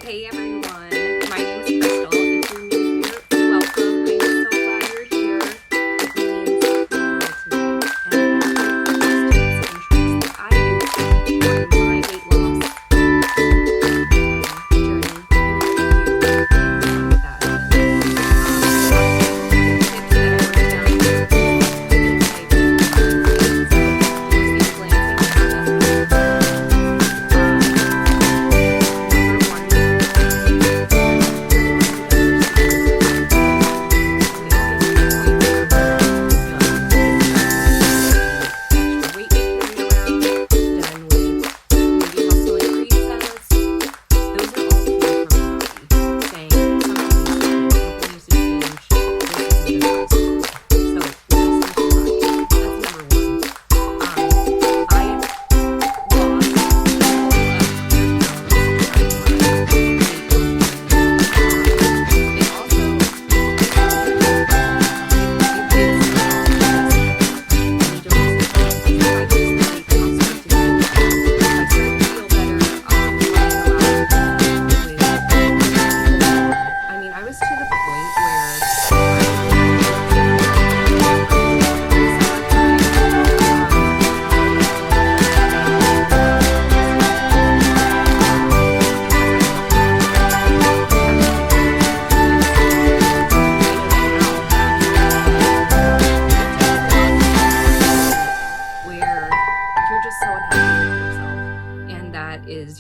Hey everyone, my name is Crystal. If you're new here, welcome. I'm so glad you're here. It means the world to me. And I'm going to tips and tricks that I use on my weight loss journey and that. Tips that I wrote down here.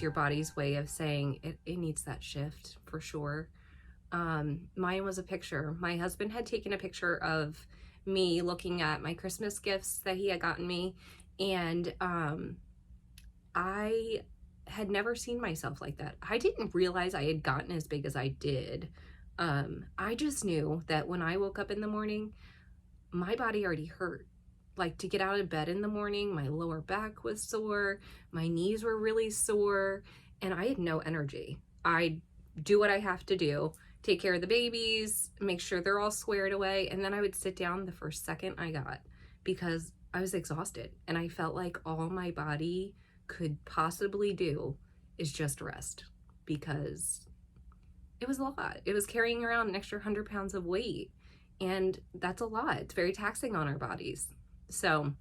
Your body's way of saying it needs that shift for sure. Mine was a picture. My husband had taken a picture of me looking at my Christmas gifts that he had gotten me, and I had never seen myself like that. I didn't realize I had gotten as big as I did. I just knew that when I woke up in the morning, my body already hurt. Like, to get out of bed in the morning, my lower back was sore, my knees were really sore, and I had no energy. I do what I have to do, take care of the babies, make sure they're all squared away, and then I would sit down the first second I got, because I was exhausted, and I felt like all my body could possibly do is just rest, because it was a lot. It was carrying around an extra 100 pounds of weight, and that's a lot. It's very taxing on our bodies. So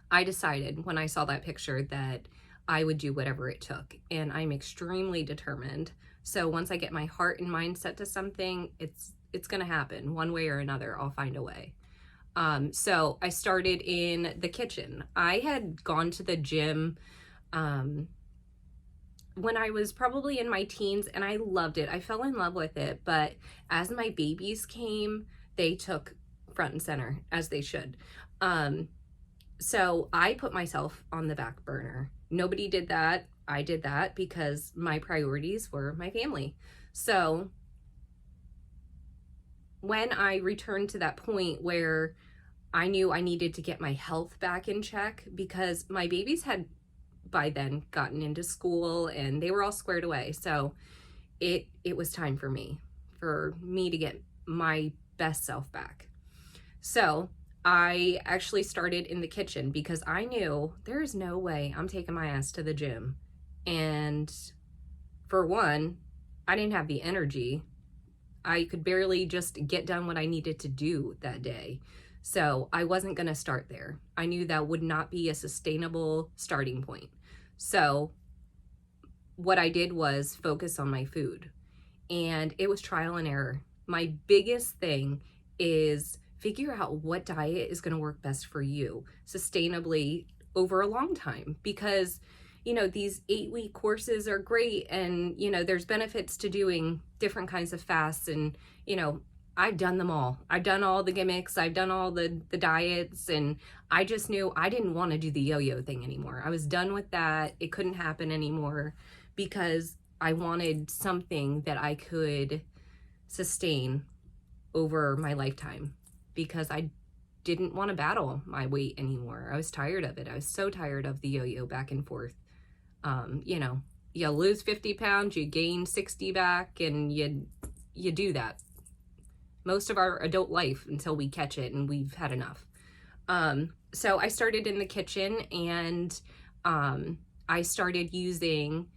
I decided when I saw that picture that I would do whatever it took, and I'm extremely determined. So once I get my heart and mind set to something, it's going to happen one way or another. I'll find a way. So I started in the kitchen. I had gone to the gym when I was probably in my teens, and I loved it. I fell in love with it, but as my babies came, they took front and center, as they should. So I put myself on the back burner. Nobody did that. I did that because my priorities were my family. So when I returned to that point where I knew I needed to get my health back in check, because my babies had by then gotten into school and they were all squared away. So it was time for me to get my best self back. So I actually started in the kitchen, because I knew there is no way I'm taking my ass to the gym. And for one, I didn't have the energy. I could barely just get done what I needed to do that day. So I wasn't going to start there. I knew that would not be a sustainable starting point. So what I did was focus on my food, and it was trial and error. My biggest thing is figure out what diet is going to work best for you sustainably over a long time, because these 8-week courses are great, and there's benefits to doing different kinds of fasts, and I've done them all. I've done all the gimmicks, I've done all the diets, and I just knew I didn't want to do the yo-yo thing anymore. I was done with that. It couldn't happen anymore, because I wanted something that I could sustain over my lifetime, because I didn't want to battle my weight anymore. I was tired of it. I was so tired of the yo-yo back and forth. You lose 50 pounds, you gain 60 back, and you do that most of our adult life until we catch it and we've had enough. So I started in the kitchen, and I started using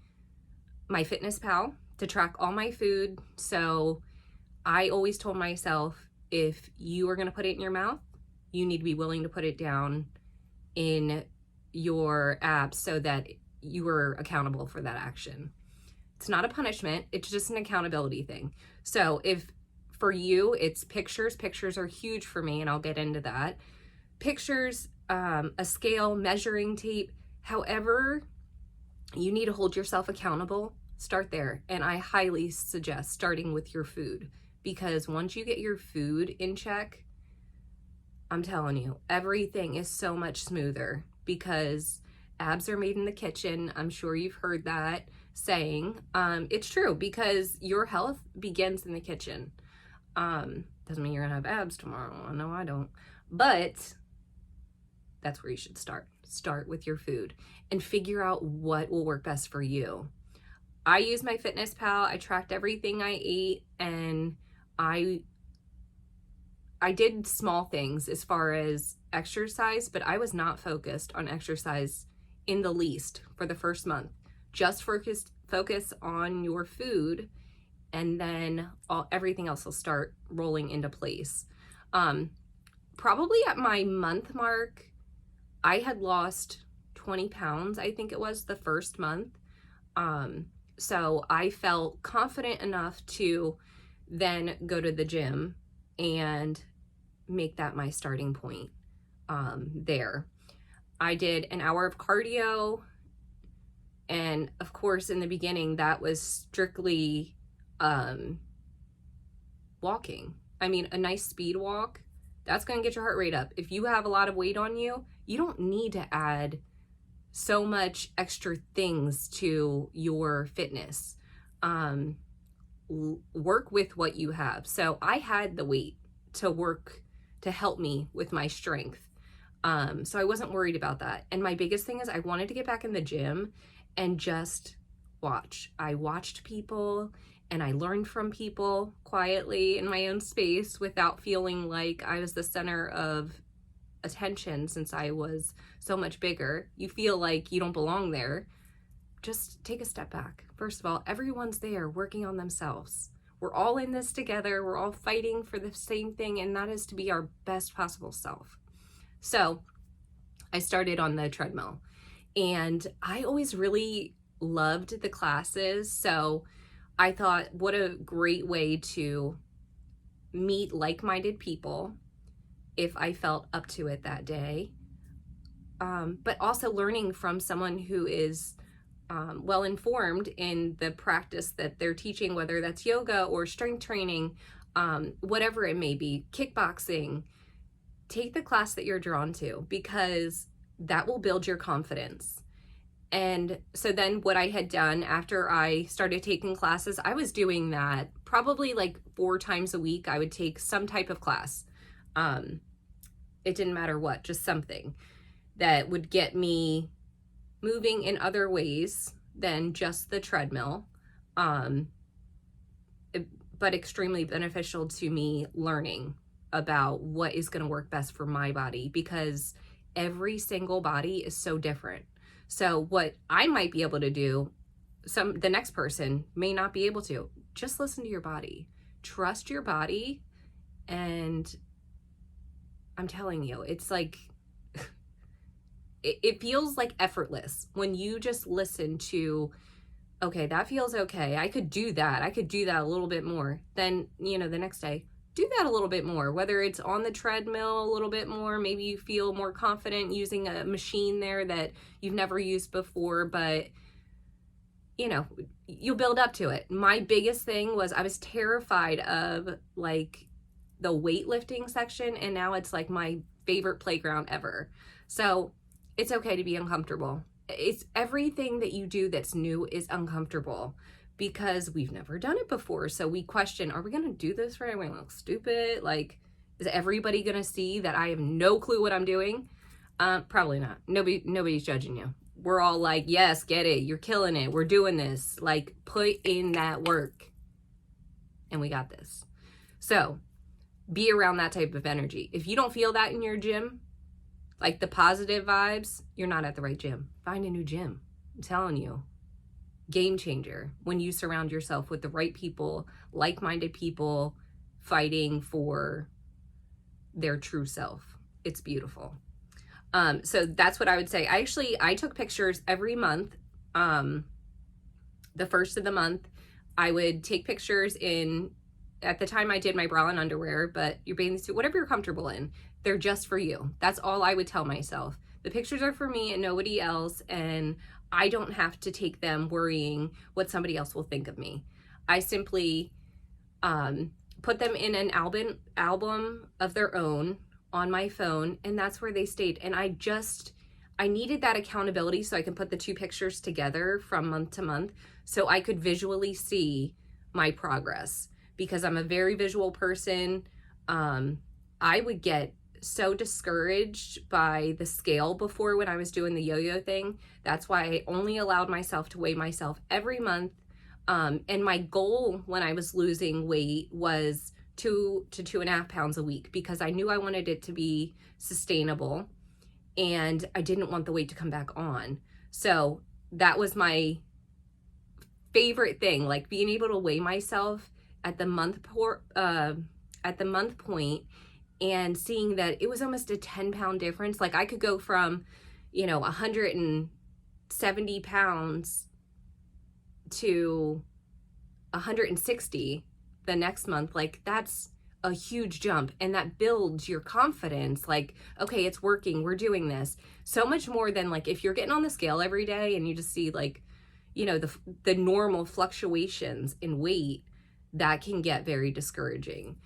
MyFitnessPal to track all my food. So I always told myself, if you are going to put it in your mouth, you need to be willing to put it down in your app so that you are accountable for that action. It's not a punishment. It's just an accountability thing. So if for you, it's pictures. Pictures are huge for me, and I'll get into that. Pictures, a scale, measuring tape, however you need to hold yourself accountable, start there. And I highly suggest starting with your food, because once you get your food in check, I'm telling you, everything is so much smoother, because abs are made in the kitchen. I'm sure you've heard that saying. It's true, because your health begins in the kitchen. Doesn't mean you're gonna have abs tomorrow. No, I don't. But that's where you should start. Start with your food and figure out what will work best for you. I use MyFitnessPal. I tracked everything I ate, and I did small things as far as exercise, but I was not focused on exercise in the least for the first month. Just focus on your food, and then everything else will start rolling into place. Probably at my month mark, I had lost 20 pounds, I think it was the first month. So I felt confident enough to then go to the gym and make that my starting point there. I did an hour of cardio, and of course in the beginning that was strictly walking. I mean, a nice speed walk, that's going to get your heart rate up. If you have a lot of weight on you, you don't need to add so much extra things to your fitness. Work with what you have. So I had the weight to work to help me with my strength. So I wasn't worried about that. And my biggest thing is I wanted to get back in the gym and just watch. I watched people, and I learned from people quietly in my own space without feeling like I was the center of attention. Since I was so much bigger, you feel like you don't belong there. Just take a step back. First of all, everyone's there working on themselves. We're all in this together. We're all fighting for the same thing, and that is to be our best possible self. So I started on the treadmill, and I always really loved the classes. So I thought, what a great way to meet like-minded people if I felt up to it that day. But also learning from someone who is well-informed in the practice that they're teaching, whether that's yoga or strength training, whatever it may be, kickboxing. Take the class that you're drawn to, because that will build your confidence. And so then what I had done after I started taking classes, I was doing that probably like 4 times a week. I would take some type of class. It didn't matter what, just something that would get me moving in other ways than just the treadmill, but extremely beneficial to me learning about what is going to work best for my body, because every single body is so different. So what I might be able to do, the next person may not be able to. Just listen to your body. Trust your body, and I'm telling you, it's like, it feels like effortless when you just listen to, okay, that feels okay. I could do that. I could do that a little bit more. Then, the next day, do that a little bit more, whether it's on the treadmill a little bit more. Maybe you feel more confident using a machine there that you've never used before, but you'll build up to it. My biggest thing was I was terrified of like the weightlifting section, and now it's like my favorite playground ever. So it's okay to be uncomfortable. It's everything that you do that's new is uncomfortable, because we've never done it before. So we question, are we going to do this right? Are we going to look stupid? Like, is everybody going to see that I have no clue what I'm doing? Probably not. Nobody's judging you. We're all like, yes, get it. You're killing it. We're doing this. Like, put in that work, and we got this. So be around that type of energy. If you don't feel that in your gym, like the positive vibes, you're not at the right gym. Find a new gym. I'm telling you. Game changer when you surround yourself with the right people, like-minded people fighting for their true self. It's beautiful. So that's what I would say. I took pictures every month. The first of the month, I would take pictures at the time I did my bra and underwear, but your bathing suit, whatever you're comfortable in, they're just for you. That's all I would tell myself. The pictures are for me and nobody else, and I don't have to take them worrying what somebody else will think of me. I simply put them in an album of their own on my phone, and that's where they stayed. And I needed that accountability so I can put the two pictures together from month to month so I could visually see my progress, because I'm a very visual person. I would get so discouraged by the scale before when I was doing the yo-yo thing. That's why I only allowed myself to weigh myself every month. And my goal when I was losing weight was 2 to 2.5 pounds a week, because I knew I wanted it to be sustainable and I didn't want the weight to come back on. So that was my favorite thing, like being able to weigh myself at the month point and seeing that it was almost a 10-pound difference. Like I could go from, 170 pounds to 160 the next month. Like that's a huge jump, and that builds your confidence. Like, okay, it's working, we're doing this. So much more than like if you're getting on the scale every day and you just see like, the normal fluctuations in weight, that can get very discouraging.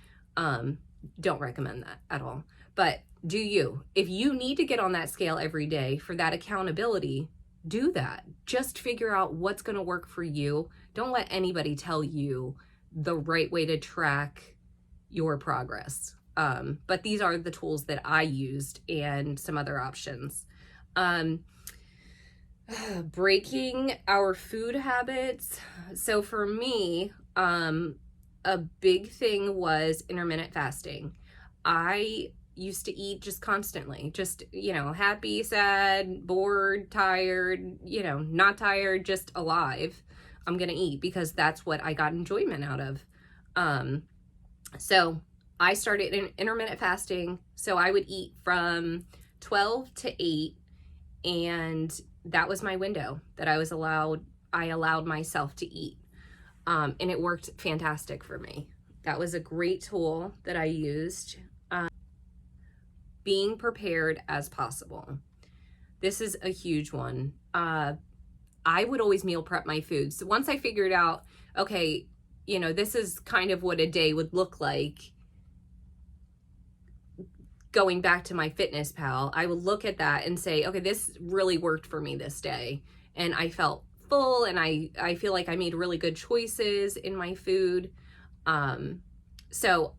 Don't recommend that at all. But if you need to get on that scale every day for that accountability, do that. Just figure out what's going to work for you. Don't let anybody tell you the right way to track your progress. But these are the tools that I used and some other options. Breaking our food habits. So for me, a big thing was intermittent fasting. I used to eat just constantly, just, happy, sad, bored, tired, not tired, just alive. I'm going to eat because that's what I got enjoyment out of. So I started intermittent fasting. So I would eat from 12 to 8, and that was my window that I allowed myself to eat. And it worked fantastic for me. That was a great tool that I used. Being prepared as possible. This is a huge one. I would always meal prep my food. So once I figured out, okay, this is kind of what a day would look like, going back to my Fitness Pal, I would look at that and say, okay, this really worked for me this day. And I felt full, and I feel like I made really good choices in my food. So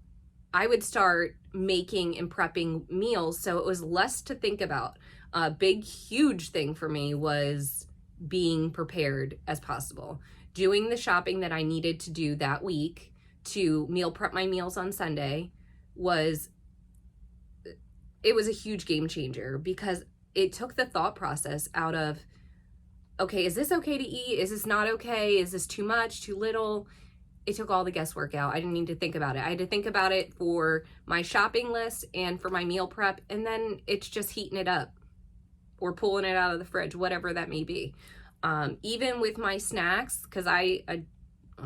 I would start making and prepping meals so it was less to think about. A big, huge thing for me was being prepared as possible. Doing the shopping that I needed to do that week to meal prep my meals on Sunday was a huge game changer, because it took the thought process out of, okay, is this okay to eat? Is this not okay? Is this too much, too little? It took all the guesswork out. I didn't need to think about it. I had to think about it for my shopping list and for my meal prep, and then it's just heating it up or pulling it out of the fridge, whatever that may be. Even with my snacks, because I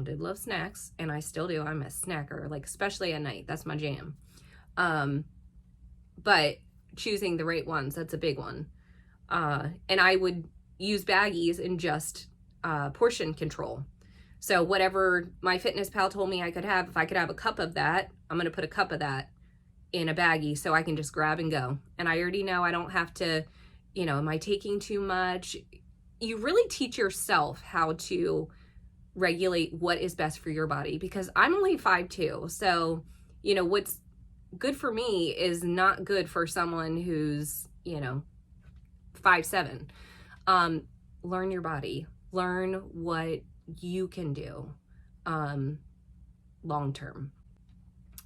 did love snacks, and I still do. I'm a snacker, like especially at night. That's my jam. But choosing the right ones, that's a big one. And I would use baggies and just portion control. So whatever my Fitness Pal told me I could have, if I could have a cup of that, I'm going to put a cup of that in a baggie so I can just grab and go. And I already know I don't have to, am I taking too much? You really teach yourself how to regulate what is best for your body, because I'm only 5'2". So, what's good for me is not good for someone who's, 5'7". Learn your body, learn what you can do long term.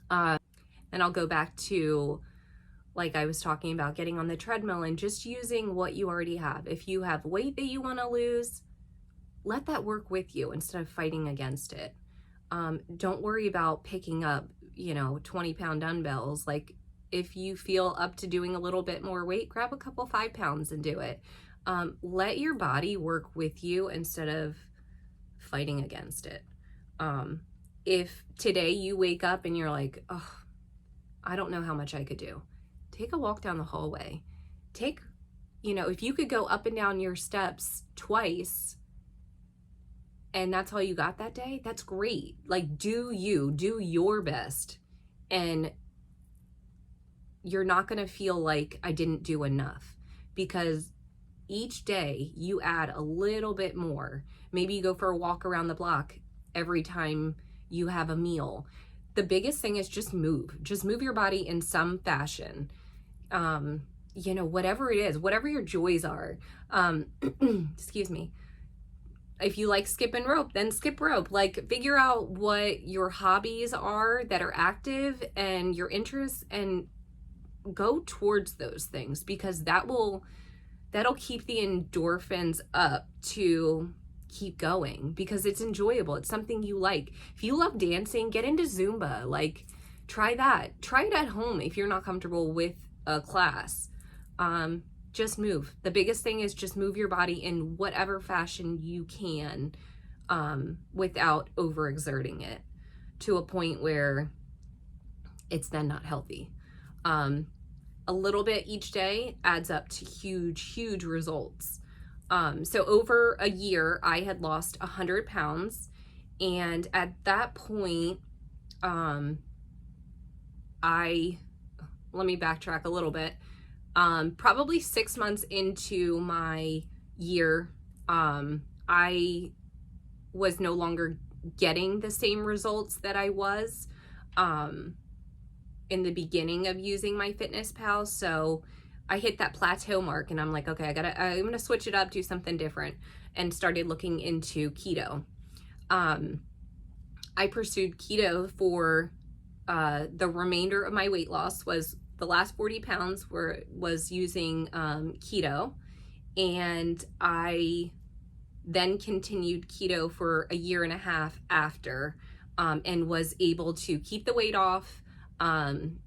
And I'll go back to, like I was talking about, getting on the treadmill and just using what you already have. If you have weight that you want to lose, let that work with you instead of fighting against it. Don't worry about picking up, 20-pound dumbbells. Like, if you feel up to doing a little bit more weight, grab a couple 5 pounds and do it. Let your body work with you instead of fighting against it. If today you wake up and you're like, oh, I don't know how much I could do, take a walk down the hallway. If you could go up and down your steps twice and that's all you got that day, that's great. Like, do your best. And you're not going to feel like I didn't do enough, because each day you add a little bit more. Maybe you go for a walk around the block every time you have a meal. The biggest thing is just move your body in some fashion. Whatever it is, whatever your joys are. Excuse me. If you like skipping rope, then skip rope. Like, figure out what your hobbies are that are active and your interests, and go towards those things, because that'll keep the endorphins up to keep going, because it's enjoyable. It's something you like. If you love dancing, get into Zumba. Like, try that. Try it at home if you're not comfortable with a class. Just move. The biggest thing is just move your body in whatever fashion you can, without overexerting it to a point where it's then not healthy. A little bit each day adds up to huge results. So over a year, I had lost 100 pounds. And at that point, let me backtrack a little bit. Probably 6 months into my year, I was no longer getting the same results that I was, in the beginning of using MyFitnessPal. So I hit that plateau mark and I'm like, okay, I'm gonna switch it up, do something different, and started looking into keto. I pursued keto for the remainder of my weight loss. Was the last 40 pounds was using keto, and I then continued keto for a year and a half after, and was able to keep the weight off,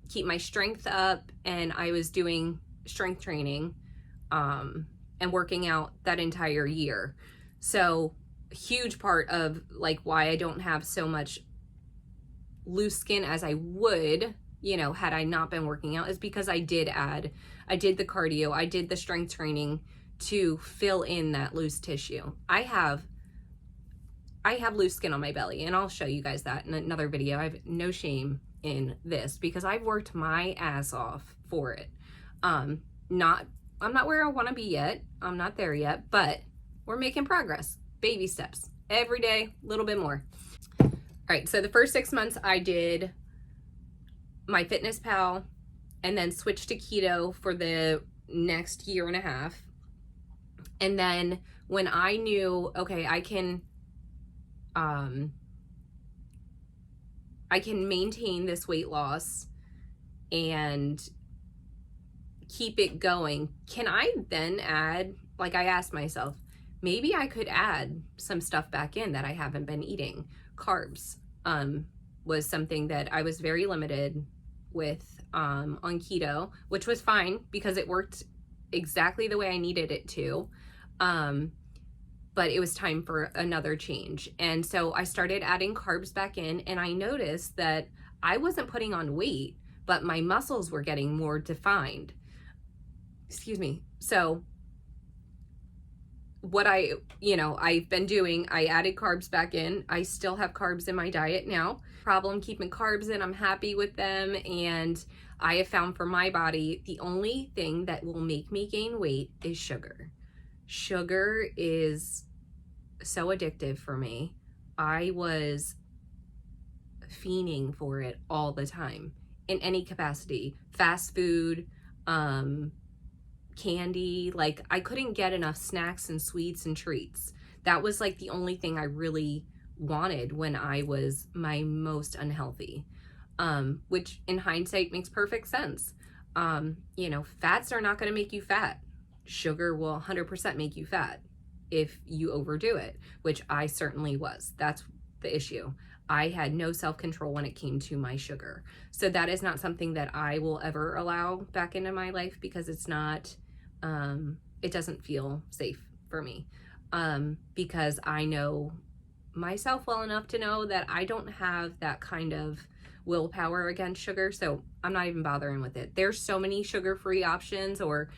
keep my strength up, and I was doing strength training and working out that entire year. So a huge part of like why I don't have so much loose skin as I would, had I not been working out, is because I did the cardio, I did the strength training to fill in that loose tissue. I have loose skin on my belly, and I'll show you guys that in another video. I have no shame in this because I've worked my ass off for it. I'm not where I want to be yet. I'm not there yet, but we're making progress. Baby steps. Every day, a little bit more. All right, so the first 6 months I did MyFitnessPal and then switched to keto for the next year and a half. And then when I knew, okay, I can maintain this weight loss and keep it going, can I then add, like I asked myself, maybe I could add some stuff back in that I haven't been eating. Carbs was something that I was very limited with on keto, which was fine because it worked exactly the way I needed it to. But it was time for another change. And so I started adding carbs back in, and I noticed that I wasn't putting on weight, but my muscles were getting more defined. Excuse me. So what I've been doing, I added carbs back in. I still have carbs in my diet now. Problem keeping carbs in, I'm happy with them. And I have found for my body, the only thing that will make me gain weight is sugar. Sugar is so addictive for me. I was fiending for it all the time in any capacity. Fast food, candy, like I couldn't get enough snacks and sweets and treats. That was like the only thing I really wanted when I was my most unhealthy, which in hindsight makes perfect sense. Fats are not going to make you fat. Sugar will 100% make you fat. if you overdo it, which I certainly was. That's the issue. I had no self-control when it came to my sugar. So that is not something that I will ever allow back into my life, because it's not, it doesn't feel safe for me. Because I know myself well enough to know that I don't have that kind of willpower against sugar, so I'm not even bothering with it. There's so many sugar-free options, or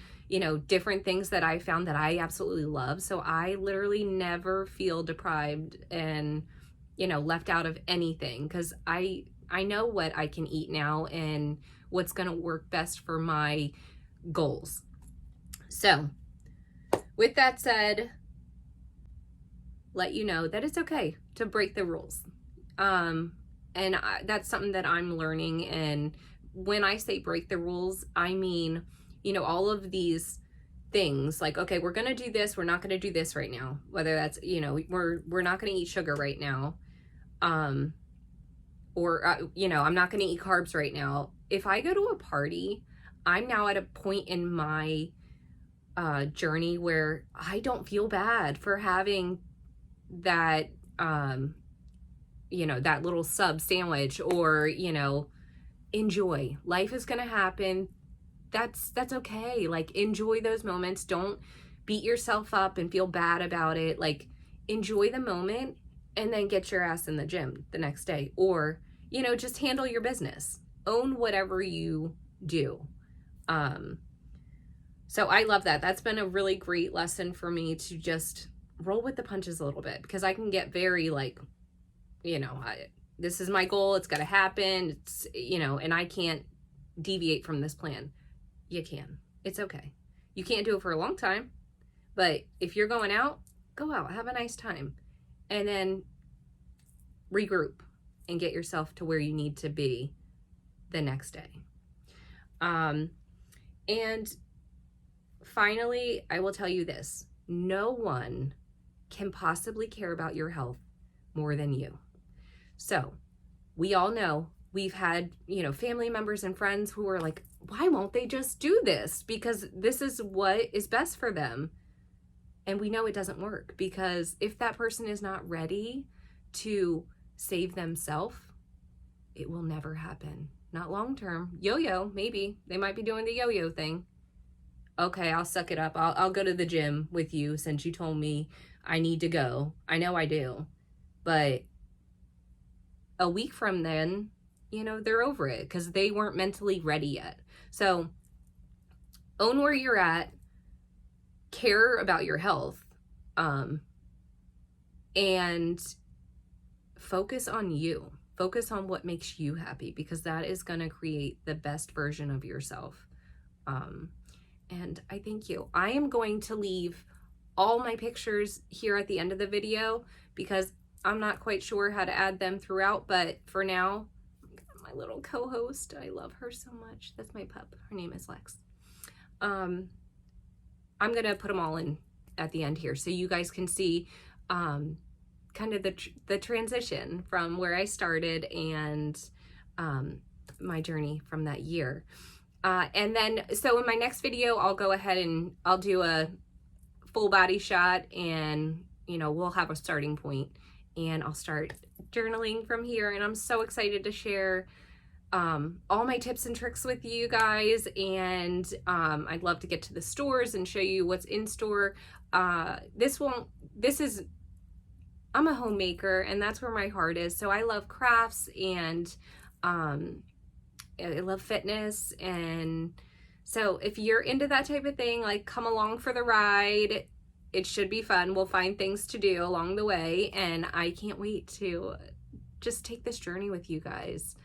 different things that I found that I absolutely love, so I literally never feel deprived and left out of anything, because I know what I can eat now and what's going to work best for my goals. So with that said, let you know that it's okay to break the rules. That's something that I'm learning. And when I say break the rules, I mean, all of these things like, okay, we're going to do this. We're not going to do this right now. Whether that's, we're not going to eat sugar right now. I'm not going to eat carbs right now. If I go to a party, I'm now at a point in my journey where I don't feel bad for having that, that little sub sandwich, or, enjoy. Life is going to happen. That's okay. Like, enjoy those moments. Don't beat yourself up and feel bad about it. Like, enjoy the moment and then get your ass in the gym the next day, or, just handle your business. Own whatever you do. So I love that. That's been a really great lesson for me, to just roll with the punches a little bit, because I can get very like, this is my goal. It's got to happen. It's, and I can't deviate from this plan. You can. It's okay. You can't do it for a long time, but if you're going out, go out, have a nice time, and then regroup and get yourself to where you need to be the next day. And finally, I will tell you this: no one can possibly care about your health more than you. So we all know, we've had, family members and friends who are like, why won't they just do this? Because this is what is best for them. And we know it doesn't work, because if that person is not ready to save themselves, it will never happen. Not long term. Yo-yo, maybe. They might be doing the yo-yo thing. Okay, I'll suck it up. I'll go to the gym with you since you told me I need to go. I know I do. But a week from then, they're over it, because they weren't mentally ready yet. So own where you're at, care about your health, and focus on you. Focus on what makes you happy, because that is going to create the best version of yourself. And I thank you. I am going to leave all my pictures here at the end of the video, because I'm not quite sure how to add them throughout, but for now, my little co-host, I love her so much. That's my pup. Her name is Lex. I'm going to put them all in at the end here, so you guys can see kind of the transition from where I started and my journey from that year. And then, so in my next video, I'll go ahead and I'll do a full body shot, and, we'll have a starting point, and I'll start journaling from here. And I'm so excited to share all my tips and tricks with you guys. And I'd love to get to the stores and show you what's in store. I'm a homemaker, and that's where my heart is. So I love crafts, and I love fitness. And so if you're into that type of thing, like, come along for the ride. It should be fun. We'll find things to do along the way, and I can't wait to just take this journey with you guys.